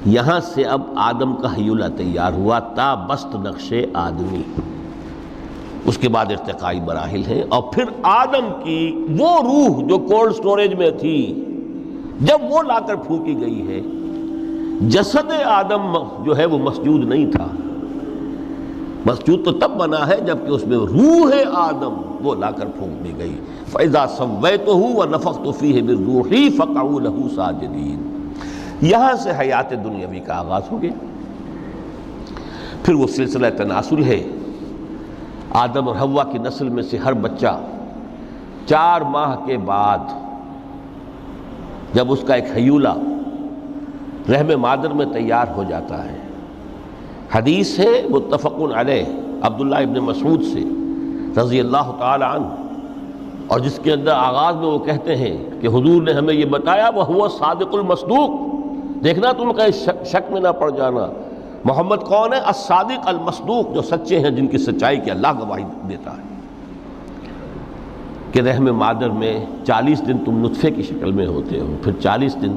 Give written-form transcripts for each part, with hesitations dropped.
یہاں سے اب آدم کا حیولہ تیار ہوا تا بست نقش آدمی، اس کے بعد ارتقائی مراحل ہیں، اور پھر آدم کی وہ روح جو کولڈ سٹوریج میں تھی جب وہ لا کر پھونکی گئی ہے، جسد آدم جو ہے وہ مسجود نہیں تھا، مسجود تو تب بنا ہے جبکہ اس میں روح آدم وہ لا کر پھونک دی گئی۔ فَإِذَا سَوَّيْتُهُ وَنَفَخْتُ فِيهِ مِن رُوحِي فَقَعُوا لَهُ سَاجِدِينَ۔ یہاں سے حیات دنیاوی کا آغاز ہو گیا۔ پھر وہ سلسلہ تناسل ہے، آدم اور حوا کی نسل میں سے ہر بچہ 4 ماہ کے بعد جب اس کا ایک حیولہ رحم مادر میں تیار ہو جاتا ہے، حدیث ہے متفق علیہ عبداللہ ابن مسعود سے رضی اللہ تعالی عنہ، اور جس کے اندر آغاز میں وہ کہتے ہیں کہ حضور نے ہمیں یہ بتایا وَهُوَ الصادق المصدوق، دیکھنا تم کہیں شک میں نہ پڑ جانا، محمد کون ہے؟ الصادق المصدوق، جو سچے ہیں، جن کی سچائی کی اللہ گواہی دیتا ہے، کہ رحم مادر میں 40 دن تم نطفے کی شکل میں ہوتے ہو، پھر 40 دن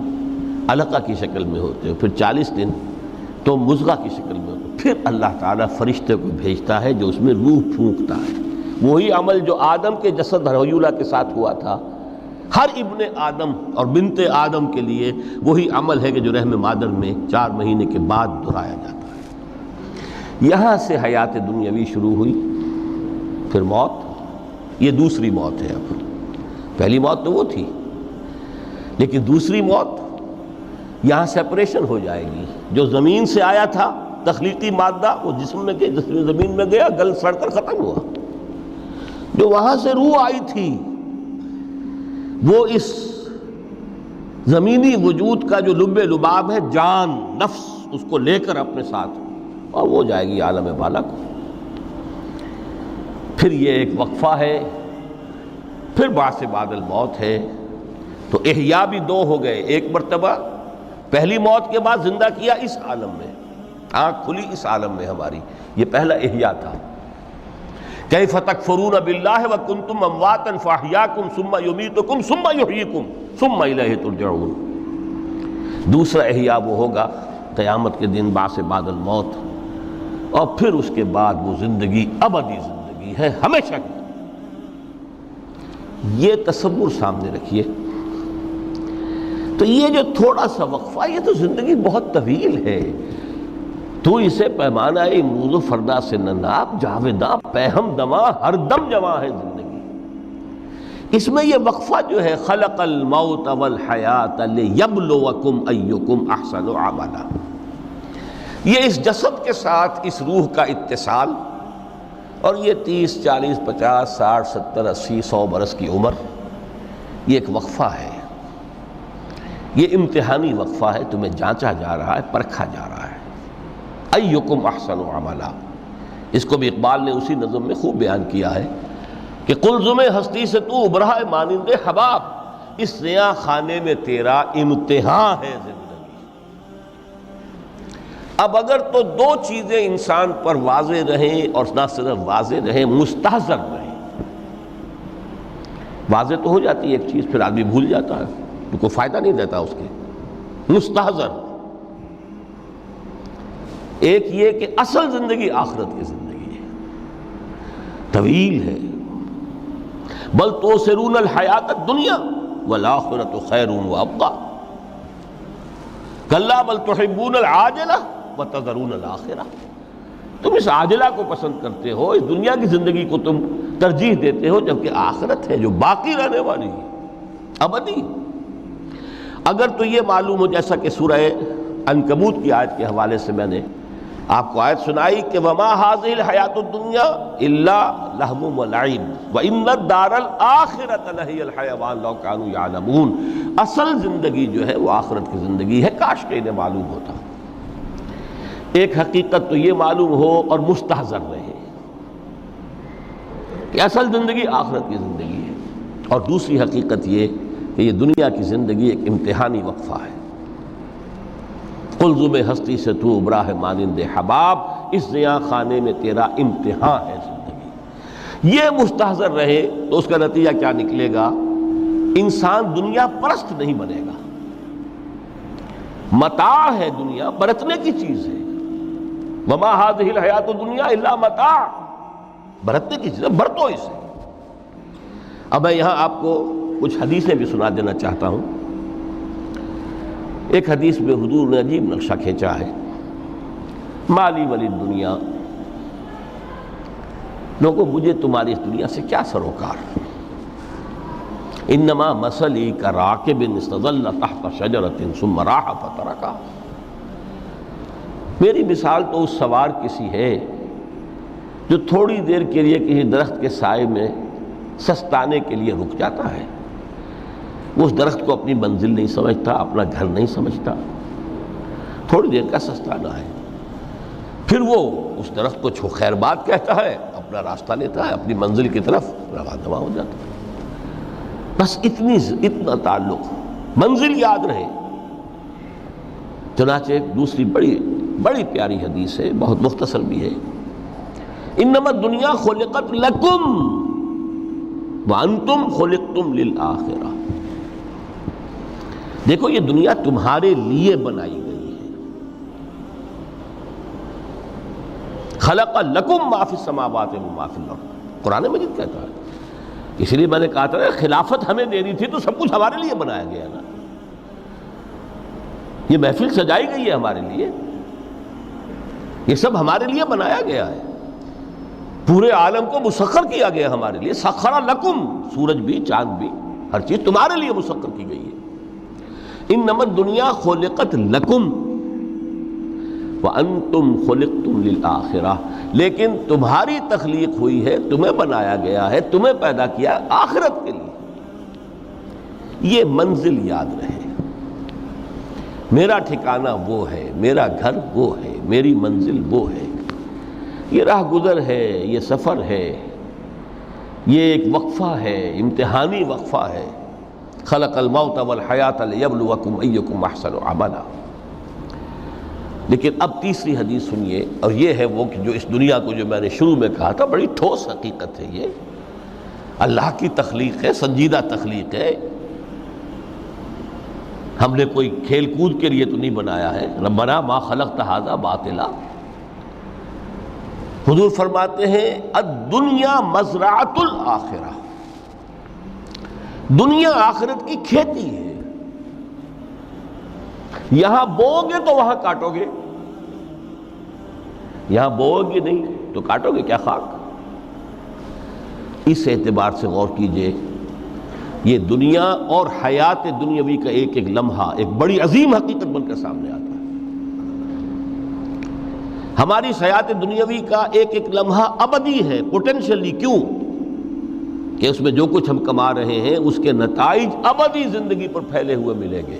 علقہ کی شکل میں ہوتے ہو، پھر 40 دن تو مضغہ کی شکل میں ہوتے ہو، پھر اللہ تعالیٰ فرشتے کو بھیجتا ہے جو اس میں روح پھونکتا ہے۔ وہی عمل جو آدم کے جسد حیولہ کے ساتھ ہوا تھا، ہر ابن آدم اور بنت آدم کے لیے وہی عمل ہے کہ جو رحم مادر میں 4 مہینے کے بعد دہرایا جاتا ہے۔ یہاں سے حیات دنیاوی شروع ہوئی، پھر موت، یہ دوسری موت ہے۔ اب پہلی موت تو وہ تھی، لیکن دوسری موت یہاں سیپریشن ہو جائے گی۔ جو زمین سے آیا تھا تخلیقی مادہ، وہ جسم میں گیا، جسم زمین میں گیا، گل سڑ کر ختم ہوا۔ جو وہاں سے روح آئی تھی وہ اس زمینی وجود کا جو لب لباب ہے، جان، نفس، اس کو لے کر اپنے ساتھ، اور وہ جائے گی عالم بالا کو۔ پھر یہ ایک وقفہ ہے، پھر بعث بعد الموت ہے۔ تو احیاء بھی 2 ہو گئے، ایک مرتبہ پہلی موت کے بعد زندہ کیا اس عالم میں، آنکھ کھلی اس عالم میں ہماری، یہ پہلا احیاء تھا۔ کیف تکفرون باللہ وکنتم امواتا فاحیاکم ثم یمیتکم ثم یحییکم ثم الیہ ترجعون۔ دوسرا احیاء وہ ہوگا قیامت کے دن، بعث بعد الموت، اور پھر اس کے بعد وہ زندگی ابدی زندگی ہے، ہمیشہ کی۔ یہ تصور سامنے رکھیے۔ تو یہ جو تھوڑا سا وقفہ، یہ تو زندگی بہت طویل ہے۔ تو اسے پیمانہ امروز و فردا سے نہ ناپ، جاویداں پہم دماں، ہر دم جواں ہے زندگی۔ اس میں یہ وقفہ جو ہے، خلق الموت والحیات لیبلوکم ایکم احسن عملا، یہ اس جسد کے ساتھ اس روح کا اتصال، اور یہ 30 40 50 60 70 80 100 برس کی عمر، یہ ایک وقفہ ہے، یہ امتحانی وقفہ ہے، تمہیں جانچا جا رہا ہے، پرکھا جا رہا ہے۔ ایکم احسن عملا، اس کو بھی اقبال نے اسی نظم میں خوب بیان کیا ہے کہ قلزم ہستی سے تو ابھرا ہے مانند حباب، اس زیاں خانے میں تیرا امتحان ہے زندگی۔ اب اگر تو 2 چیزیں انسان پر واضح رہیں، اور نہ صرف واضح رہیں، مستحضر رہیں۔ واضح تو ہو جاتی ہے ایک چیز، پھر آدمی بھول جاتا ہے، تو کوئی فائدہ نہیں دیتا اس کے۔ مستحضر ایک یہ کہ اصل زندگی آخرت کی زندگی ہے، طویل ہے۔ بل تؤثرون الحیات الدنیا والآخرۃ خیر وابقیٰ، کلا بل تحبون العاجلہ وتذرون الآخرہ۔ تم اس عاجلہ کو پسند کرتے ہو، اس دنیا کی زندگی کو تم ترجیح دیتے ہو، جبکہ آخرت ہے جو باقی رہنے والی ہے، ابدی۔ اگر تو یہ معلوم ہو، جیسا کہ سورہ عنکبوت کی آیت کے حوالے سے میں نے آپ کو آیت سنائی کہ وما هذه الحیات الدنیا الا لہو ولعب وان الدار الاخرۃ لہی الحیوان لو کانوا یعلمون، اصل زندگی جو ہے وہ آخرت کی زندگی ہے، کاش کہ انہیں معلوم ہوتا۔ ایک حقیقت تو یہ معلوم ہو اور مستحضر رہے کہ اصل زندگی آخرت کی زندگی ہے، اور دوسری حقیقت یہ کہ یہ دنیا کی زندگی ایک امتحانی وقفہ ہے۔ قلزم ہستی سے تو ابھرا ہے مانند حباب، اس زیاں خانے میں تیرا امتحان ہے زندگی۔ یہ مستحضر رہے تو اس کا نتیجہ کیا نکلے گا؟ انسان دنیا پرست نہیں بنے گا، متاع ہے دنیا، برتنے کی چیز ہے. وما هذه الحیات الدنیا الا متاع، برتنے کی چیز ہے، برتو اسے. اب میں یہاں آپ کو کچھ حدیثیں بھی سنا دینا چاہتا ہوں. ایک حدیث میں حضور نے عجیب نقشہ کھینچا ہے. مالی ولی دنیا، لوگوں مجھے تمہاری اس دنیا سے کیا سروکار. انما مثلی کراکب استظل تحت شجرۃ ثم راح فترکھا، میری مثال تو اس سوار کسی ہے جو تھوڑی دیر کے لیے کسی درخت کے سائے میں سستانے کے لیے رک جاتا ہے. وہ اس درخت کو اپنی منزل نہیں سمجھتا، اپنا گھر نہیں سمجھتا، تھوڑی دیر کا سستانا ہے. پھر وہ اس درخت کو خیر بات کہتا ہے، اپنا راستہ لیتا ہے، اپنی منزل کی طرف رواں ہو جاتا ہے. بس اتنا تعلق، منزل یاد رہے. چنانچہ ایک دوسری بڑی پیاری حدیث ہے، بہت مختصر بھی ہے. انما الدنیا خلقت لکم وانتم خلقتم للآخرہ. دیکھو یہ دنیا تمہارے لیے بنائی گئی ہے. خلق لکم ما فی السماوات وما فی الارض، قرآن مجید کہتا ہے. اس لیے میں نے کہا تھا خلافت ہمیں دینی تھی تو سب کچھ ہمارے لیے بنایا گیا نا. یہ محفل سجائی گئی ہے ہمارے لیے، یہ سب ہمارے لیے بنایا گیا ہے. پورے عالم کو مسخر کیا گیا ہمارے لیے. سخر لکم، سورج بھی چاند بھی ہر چیز تمہارے لیے مسخر کی گئی ہے. انما الدنیا خلقت لکم وانتم خلقتم للآخرہ، لیکن تمہاری تخلیق ہوئی ہے، تمہیں بنایا گیا ہے، تمہیں پیدا کیا آخرت کے لیے. یہ منزل یاد رہے. میرا ٹھکانہ وہ ہے، میرا گھر وہ ہے، میری منزل وہ ہے. یہ راہ گزر ہے، یہ سفر ہے، یہ ایک وقفہ ہے، امتحانی وقفہ ہے. خلق الموت والحیات لیبلوکم ایکم احسن عملا. لیکن اب تیسری حدیث سنیے، اور یہ ہے وہ کہ جو اس دنیا کو جو میں نے شروع میں کہا تھا بڑی ٹھوس حقیقت ہے. یہ اللہ کی تخلیق ہے، سنجیدہ تخلیق ہے. ہم نے کوئی کھیل کود کے لیے تو نہیں بنایا ہے. ربنا ما خلقت ھذا باطلا. حضور فرماتے ہیں الدنیا مزرعۃ الآخرہ، دنیا آخرت کی کھیتی ہے. یہاں بوؤ گے تو وہاں کاٹو گے، یہاں بوؤ گے نہیں تو کاٹو گے کیا خاک. اس اعتبار سے غور کیجئے، یہ دنیا اور حیات دنیاوی کا ایک ایک لمحہ ایک بڑی عظیم حقیقت بن کر سامنے آتا ہے. ہماری حیات دنیاوی کا ایک ایک لمحہ ابدی ہے پوٹینشلی. کیوں کہ اس میں جو کچھ ہم کما رہے ہیں اس کے نتائج ابدی زندگی پر پھیلے ہوئے ملیں گے.